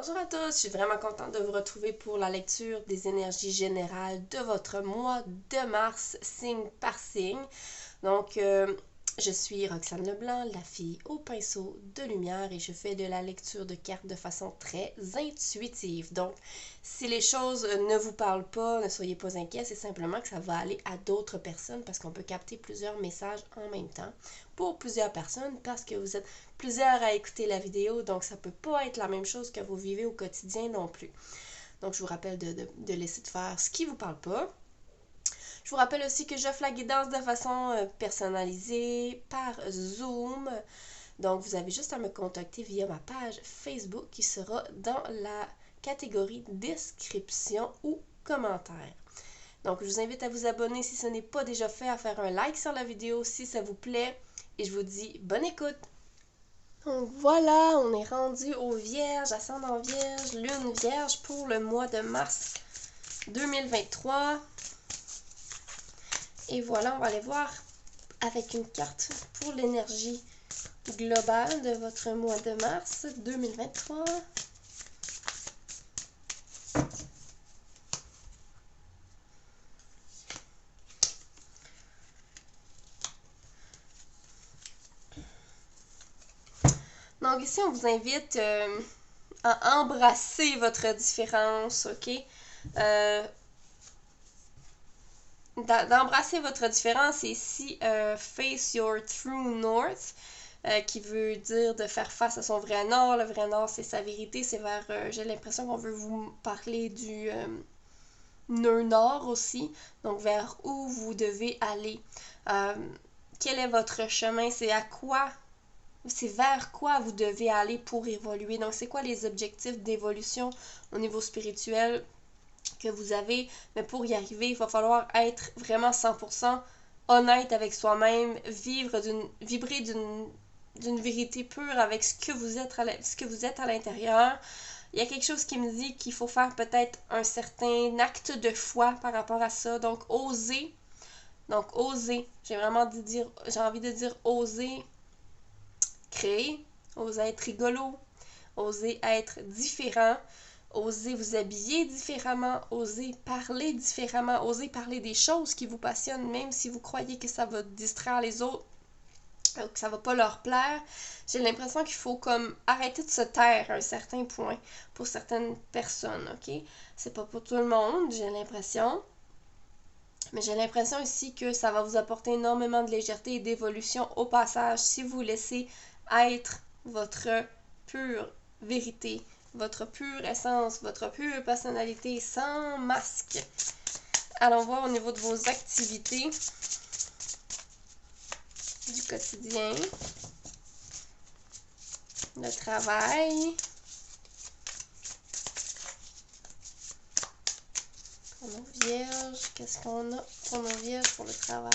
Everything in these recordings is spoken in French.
Bonjour à tous, je suis vraiment contente de vous retrouver pour la lecture des énergies générales de votre mois de mars, signe par signe. Donc, je suis Roxane Leblanc, la fille au pinceau de lumière, et je fais de la lecture de cartes de façon très intuitive. Donc, si les choses ne vous parlent pas, ne soyez pas inquiets, c'est simplement que ça va aller à d'autres personnes parce qu'on peut capter plusieurs messages en même temps pour plusieurs personnes parce que vous êtes plusieurs à écouter la vidéo, donc ça peut pas être la même chose que vous vivez au quotidien non plus. Donc, je vous rappelle de laisser de faire ce qui vous parle pas. Je vous rappelle aussi que j'offre la guidance de façon personnalisée par Zoom. Donc, vous avez juste à me contacter via ma page Facebook qui sera dans la catégorie description ou commentaire. Donc, je vous invite à vous abonner si ce n'est pas déjà fait, à faire un like sur la vidéo si ça vous plaît. Et je vous dis bonne écoute! Donc voilà, on est rendu aux Vierges, ascendant Vierge, Lune Vierge pour le mois de mars 2023. Et voilà, on va aller voir avec une carte pour l'énergie globale de votre mois de mars 2023. Donc ici, on vous invite à embrasser votre différence, ok? D'embrasser votre différence, et ici, face your true north, qui veut dire de faire face à son vrai nord. Le vrai nord, c'est sa vérité, c'est vers, j'ai l'impression qu'on veut vous parler du nœud nord aussi, donc vers où vous devez aller. Quel est votre chemin? C'est vers quoi vous devez aller pour évoluer. Donc, c'est quoi les objectifs d'évolution au niveau spirituel que vous avez? Mais pour y arriver, il va falloir être vraiment 100% honnête avec soi-même, vibrer d'une vérité pure avec ce que vous êtes à l'intérieur. Il y a quelque chose qui me dit qu'il faut faire peut-être un certain acte de foi par rapport à ça. Donc, oser. Donc, oser. J'ai envie de dire oser créer, oser être rigolo, oser être différent, oser vous habiller différemment, oser parler différemment, oser parler des choses qui vous passionnent, même si vous croyez que ça va distraire les autres, que ça va pas leur plaire. J'ai l'impression qu'il faut comme arrêter de se taire à un certain point pour certaines personnes, ok? C'est pas pour tout le monde, j'ai l'impression. Mais j'ai l'impression aussi que ça va vous apporter énormément de légèreté et d'évolution au passage si vous laissez être votre pure vérité, votre pure essence, votre pure personnalité sans masque. Allons voir au niveau de vos activités du quotidien, le travail. Pour nos vierges, qu'est-ce qu'on a pour nos vierges pour le travail?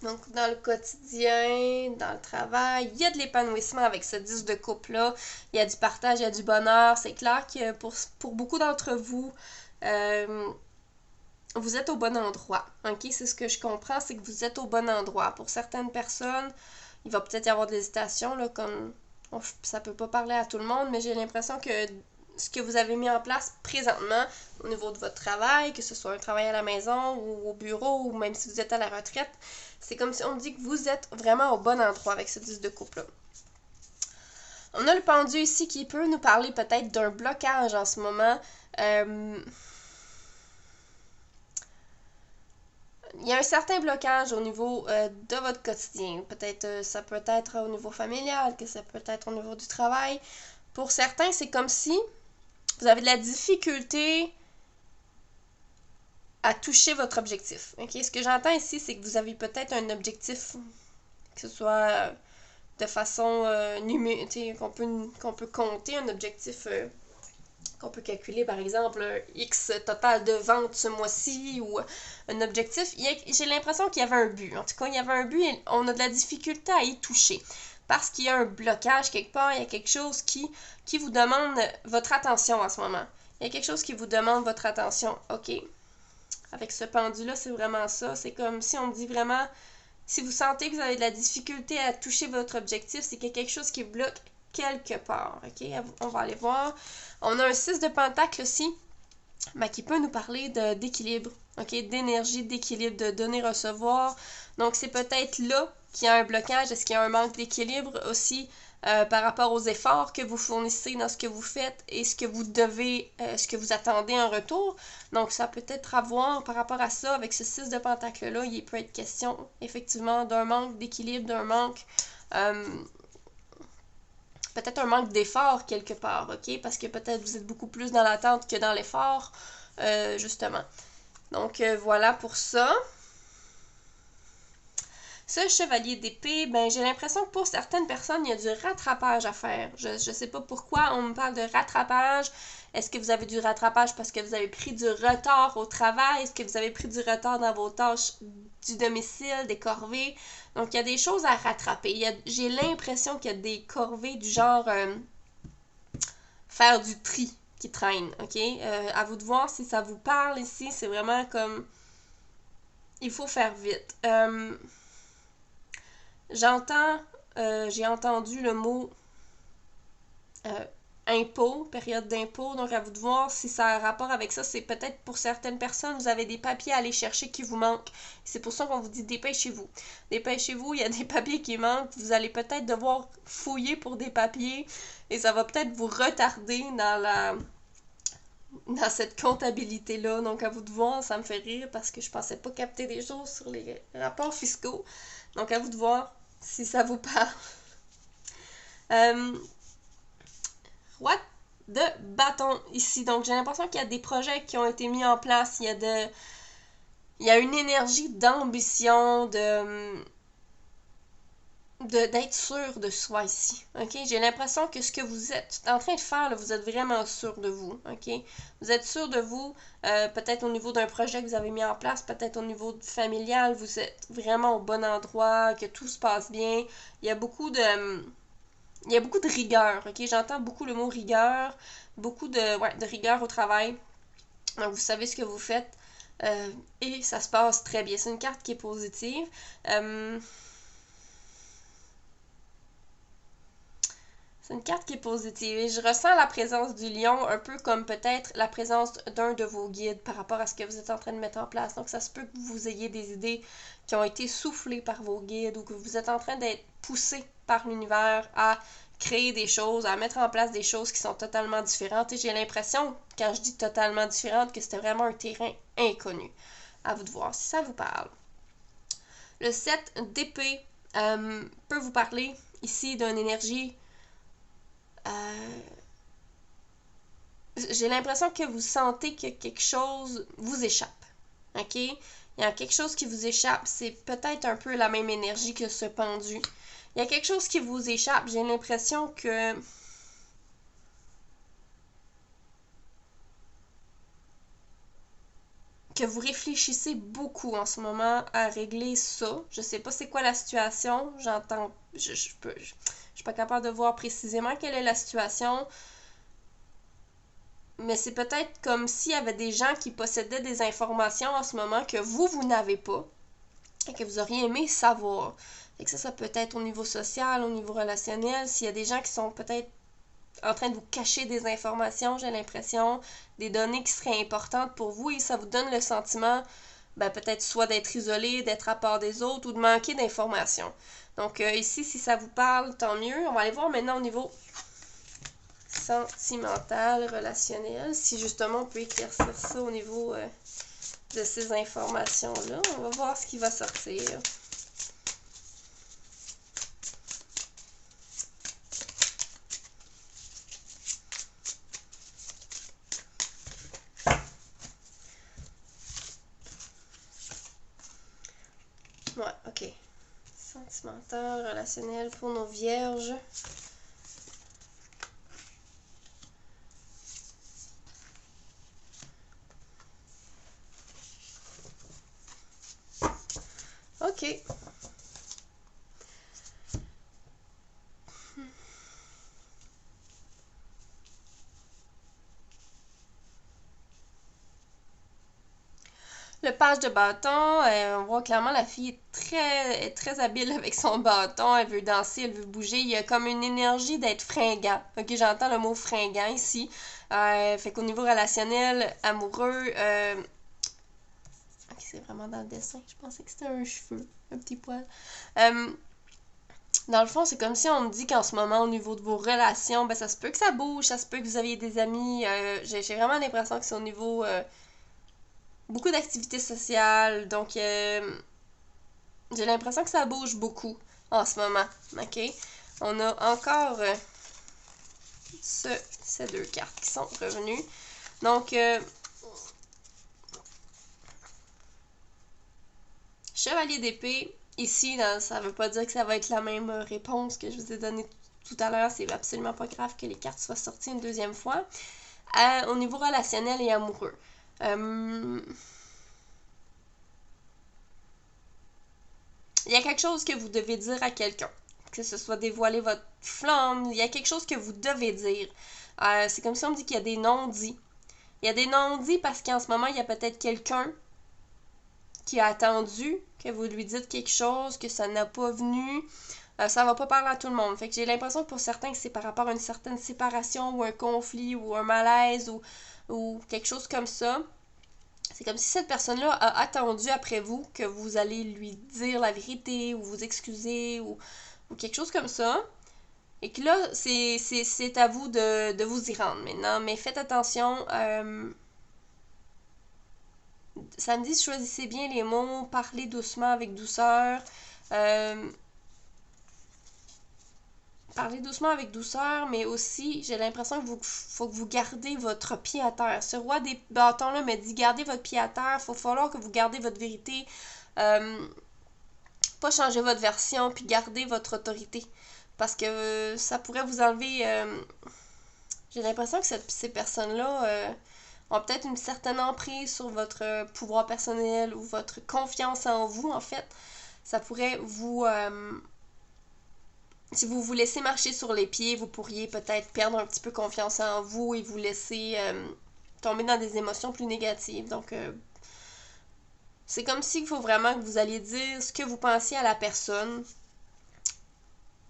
Donc, dans le quotidien, dans le travail, il y a de l'épanouissement avec ce 10 de coupe-là. Il y a du partage, il y a du bonheur. C'est clair que pour beaucoup d'entre vous, vous êtes au bon endroit. Ok? C'est ce que je comprends, c'est que vous êtes au bon endroit. Pour certaines personnes, il va peut-être y avoir de l'hésitation, là, comme ça peut pas parler à tout le monde, mais j'ai l'impression que ce que vous avez mis en place présentement au niveau de votre travail, que ce soit un travail à la maison ou au bureau, ou même si vous êtes à la retraite, c'est comme si on dit que vous êtes vraiment au bon endroit avec ce 10 de coupe-là. On a le pendu ici qui peut nous parler peut-être d'un blocage en ce moment. Il y a un certain blocage au niveau de votre quotidien. Peut-être ça peut être au niveau familial, que ça peut être au niveau du travail. Pour certains, c'est comme si vous avez de la difficulté à toucher votre objectif. Okay? Ce que j'entends ici, c'est que vous avez peut-être un objectif, que ce soit de façon numérique, qu'on peut compter, un objectif qu'on peut calculer, par exemple, un X total de ventes ce mois-ci, ou un objectif. J'ai l'impression qu'il y avait un but. En tout cas, il y avait un but et on a de la difficulté à y toucher. parce qu'il y a un blocage quelque part, il y a quelque chose qui vous demande votre attention en ce moment. Il y a quelque chose qui vous demande votre attention, ok? Avec ce pendu-là, c'est vraiment ça. C'est comme si on me dit vraiment, si vous sentez que vous avez de la difficulté à toucher votre objectif, c'est qu'il y a quelque chose qui bloque quelque part, ok? On va aller voir. On a un 6 de pentacle aussi, qui peut nous parler d'équilibre, ok? D'énergie, d'équilibre, de donner-recevoir. Donc, c'est peut-être là qu'il y a un blocage. Est-ce qu'il y a un manque d'équilibre aussi par rapport aux efforts que vous fournissez dans ce que vous faites et ce que vous devez, ce que vous attendez en retour? Donc, ça peut être à voir par rapport à ça. Avec ce 6 de pentacle-là, il peut être question, effectivement, d'un manque d'équilibre, d'un manque... peut-être un manque d'effort quelque part, ok? Parce que peut-être vous êtes beaucoup plus dans l'attente que dans l'effort, justement. Donc, voilà pour ça. Ce chevalier d'épée, ben j'ai l'impression que pour certaines personnes, il y a du rattrapage à faire. Je sais pas pourquoi on me parle de rattrapage. Est-ce que vous avez du rattrapage parce que vous avez pris du retard au travail? Est-ce que vous avez pris du retard dans vos tâches du domicile, des corvées? Donc, il y a des choses à rattraper. J'ai l'impression qu'il y a des corvées du genre faire du tri qui traîne, ok? À vous de voir si ça vous parle ici. C'est vraiment comme... Il faut faire vite. J'ai entendu le mot impôt, période d'impôt, donc à vous de voir si ça a un rapport avec ça. C'est peut-être pour certaines personnes, vous avez des papiers à aller chercher qui vous manquent. C'est pour ça qu'on vous dit dépêchez-vous. Dépêchez-vous, il y a des papiers qui manquent. Vous allez peut-être devoir fouiller pour des papiers et ça va peut-être vous retarder dans cette comptabilité-là. Donc à vous de voir, ça me fait rire parce que je pensais pas capter des choses sur les rapports fiscaux. Donc à vous de voir si ça vous parle. Roi de bâton ici. Donc j'ai l'impression qu'il y a des projets qui ont été mis en place. Il y a une énergie d'ambition, d'être sûr de soi ici. Ok? J'ai l'impression que ce que vous êtes en train de faire, là, vous êtes vraiment sûr de vous. Ok? Vous êtes sûr de vous, peut-être au niveau d'un projet que vous avez mis en place, peut-être au niveau familial, vous êtes vraiment au bon endroit, que tout se passe bien. Il y a beaucoup de rigueur, ok? J'entends beaucoup le mot rigueur, beaucoup de rigueur au travail. Donc, vous savez ce que vous faites et ça se passe très bien. C'est une carte qui est positive. C'est une carte qui est positive et je ressens la présence du lion un peu comme peut-être la présence d'un de vos guides par rapport à ce que vous êtes en train de mettre en place. Donc ça se peut que vous ayez des idées qui ont été soufflées par vos guides ou que vous êtes en train d'être poussé par l'univers à créer des choses, à mettre en place des choses qui sont totalement différentes. Et j'ai l'impression, quand je dis totalement différentes, que c'était vraiment un terrain inconnu. À vous de voir si ça vous parle. Le 7 d'épée peut vous parler ici d'une énergie j'ai l'impression que vous sentez que quelque chose vous échappe. Ok? Il y a quelque chose qui vous échappe. C'est peut-être un peu la même énergie que ce pendu. Il y a quelque chose qui vous échappe. J'ai l'impression que vous réfléchissez beaucoup en ce moment à régler ça. Je sais pas c'est quoi la situation. J'entends. Je suis pas capable de voir précisément quelle est la situation. Mais c'est peut-être comme s'il y avait des gens qui possédaient des informations en ce moment que vous n'avez pas et que vous auriez aimé savoir. Et que ça peut être au niveau social, au niveau relationnel. S'il y a des gens qui sont peut-être en train de vous cacher des informations, j'ai l'impression, des données qui seraient importantes pour vous et ça vous donne le sentiment, peut-être soit d'être isolé, d'être à part des autres ou de manquer d'informations. Donc ici, si ça vous parle, tant mieux. On va aller voir maintenant au niveau sentimental, relationnel. Si justement on peut éclaircir ça au niveau de ces informations-là. On va voir ce qui va sortir. Ouais, ok. Sentimental, relationnel pour nos vierges. Ok. Le page de bâton, on voit clairement la fille est très habile avec son bâton, elle veut danser, elle veut bouger, il y a comme une énergie d'être fringant. Ok, j'entends le mot fringant ici. Fait qu'au niveau relationnel, amoureux, ok, c'est vraiment dans le dessin, je pensais que c'était un cheveu, un petit poil. Dans le fond, c'est comme si on me dit qu'en ce moment, au niveau de vos relations, ben ça se peut que ça bouge, ça se peut que vous aviez des amis. J'ai vraiment l'impression que c'est au niveau beaucoup d'activités sociales. Donc, j'ai l'impression que ça bouge beaucoup en ce moment. OK? On a encore ces deux cartes qui sont revenues. Donc, Chevalier d'épée, ici, ça veut pas dire que ça va être la même réponse que je vous ai donnée tout à l'heure. C'est absolument pas grave que les cartes soient sorties une deuxième fois. Au niveau relationnel et amoureux. Il y a quelque chose que vous devez dire à quelqu'un. Que ce soit dévoiler votre flamme, il y a quelque chose que vous devez dire. C'est comme si on me dit qu'il y a des non-dits. Il y a des non-dits parce qu'en ce moment, il y a peut-être quelqu'un qui a attendu que vous lui dites quelque chose, que ça n'a pas venu. Ça va pas parler à tout le monde. Fait que j'ai l'impression que pour certains, c'est par rapport à une certaine séparation ou un conflit ou un malaise ou quelque chose comme ça. C'est comme si cette personne-là a attendu après vous que vous allez lui dire la vérité ou vous excuser ou quelque chose comme ça. Et que là, c'est à vous de vous y rendre maintenant. Mais faites attention. Ça me dit choisissez bien les mots, parlez doucement avec douceur. Parlez doucement avec douceur, mais aussi, j'ai l'impression qu'il faut que vous gardez votre pied à terre. Ce roi des bâtons-là me dit, gardez votre pied à terre, il va falloir que vous gardez votre vérité, pas changer votre version, puis garder votre autorité. Parce que ça pourrait vous enlever... j'ai l'impression que ces personnes-là ont peut-être une certaine emprise sur votre pouvoir personnel ou votre confiance en vous, en fait. Ça pourrait vous... si vous vous laissez marcher sur les pieds, vous pourriez peut-être perdre un petit peu confiance en vous et vous laisser tomber dans des émotions plus négatives. Donc, c'est comme s'il faut vraiment que vous alliez dire ce que vous pensiez à la personne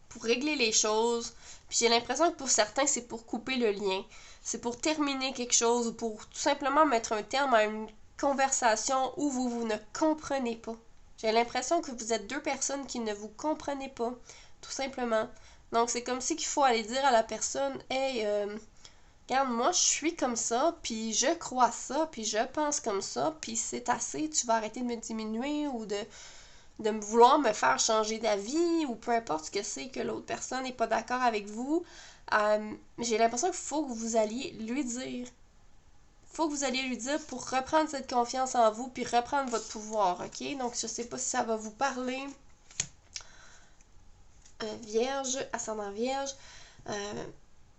pour régler les choses. Puis j'ai l'impression que pour certains, c'est pour couper le lien. C'est pour terminer quelque chose ou pour tout simplement mettre un terme à une conversation où vous ne comprenez pas. J'ai l'impression que vous êtes deux personnes qui ne vous comprenez pas. Tout simplement. Donc, c'est comme si qu'il faut aller dire à la personne, hey, regarde, moi, je suis comme ça, puis je crois ça, puis je pense comme ça, puis c'est assez, tu vas arrêter de me diminuer ou de vouloir me faire changer d'avis ou peu importe ce que c'est que l'autre personne n'est pas d'accord avec vous. J'ai l'impression qu'il faut que vous alliez lui dire. Faut que vous alliez lui dire pour reprendre cette confiance en vous puis reprendre votre pouvoir, ok? Donc, je sais pas si ça va vous parler. Vierge, ascendant vierge.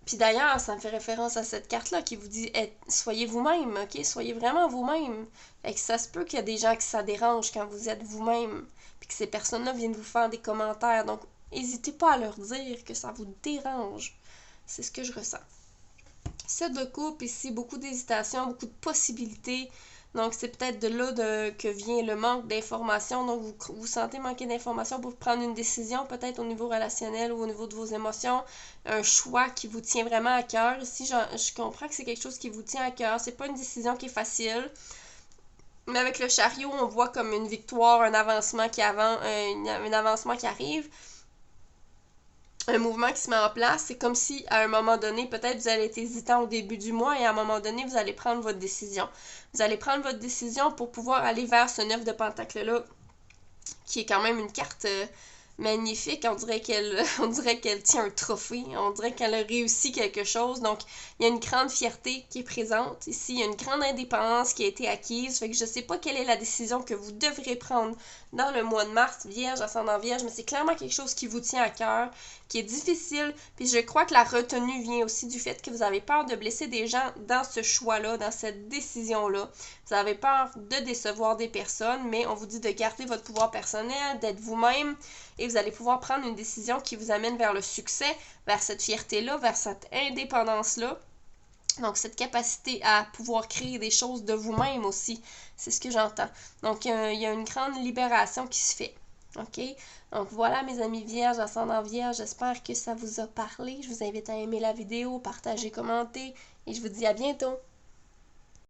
Puis d'ailleurs, ça me fait référence à cette carte-là qui vous dit soyez vous-même, ok? Soyez vraiment vous-même. Et que ça se peut qu'il y a des gens qui ça dérange quand vous êtes vous-même. Puis que ces personnes-là viennent vous faire des commentaires. Donc, n'hésitez pas à leur dire que ça vous dérange. C'est ce que je ressens. 7 de coupe ici, beaucoup d'hésitation, beaucoup de possibilités. Donc, c'est peut-être de là que vient le manque d'informations. Donc, vous sentez manquer d'informations pour prendre une décision, peut-être au niveau relationnel ou au niveau de vos émotions. Un choix qui vous tient vraiment à cœur. Ici, je comprends que c'est quelque chose qui vous tient à cœur. C'est pas une décision qui est facile. Mais avec le chariot, on voit comme une victoire, un avancement un avancement qui arrive. Un mouvement qui se met en place, c'est comme si à un moment donné, peut-être vous allez être hésitant au début du mois et à un moment donné, vous allez prendre votre décision. Vous allez prendre votre décision pour pouvoir aller vers ce 9 de Pentacle-là, qui est quand même une carte magnifique. On dirait qu'elle tient un trophée. On dirait qu'elle a réussi quelque chose. Donc, il y a une grande fierté qui est présente ici. Il y a une grande indépendance qui a été acquise. Fait que je sais pas quelle est la décision que vous devrez prendre dans le mois de mars, vierge, ascendant vierge, mais c'est clairement quelque chose qui vous tient à cœur, qui est difficile. Puis je crois que la retenue vient aussi du fait que vous avez peur de blesser des gens dans ce choix-là, dans cette décision-là. Vous avez peur de décevoir des personnes, mais on vous dit de garder votre pouvoir personnel, d'être vous-même, et vous allez pouvoir prendre une décision qui vous amène vers le succès, vers cette fierté-là, vers cette indépendance-là. Donc, cette capacité à pouvoir créer des choses de vous-même aussi, c'est ce que j'entends. Donc, il y a une grande libération qui se fait. OK? Donc, voilà, mes amis vierges, ascendant vierge, j'espère que ça vous a parlé. Je vous invite à aimer la vidéo, partager, commenter, et je vous dis à bientôt!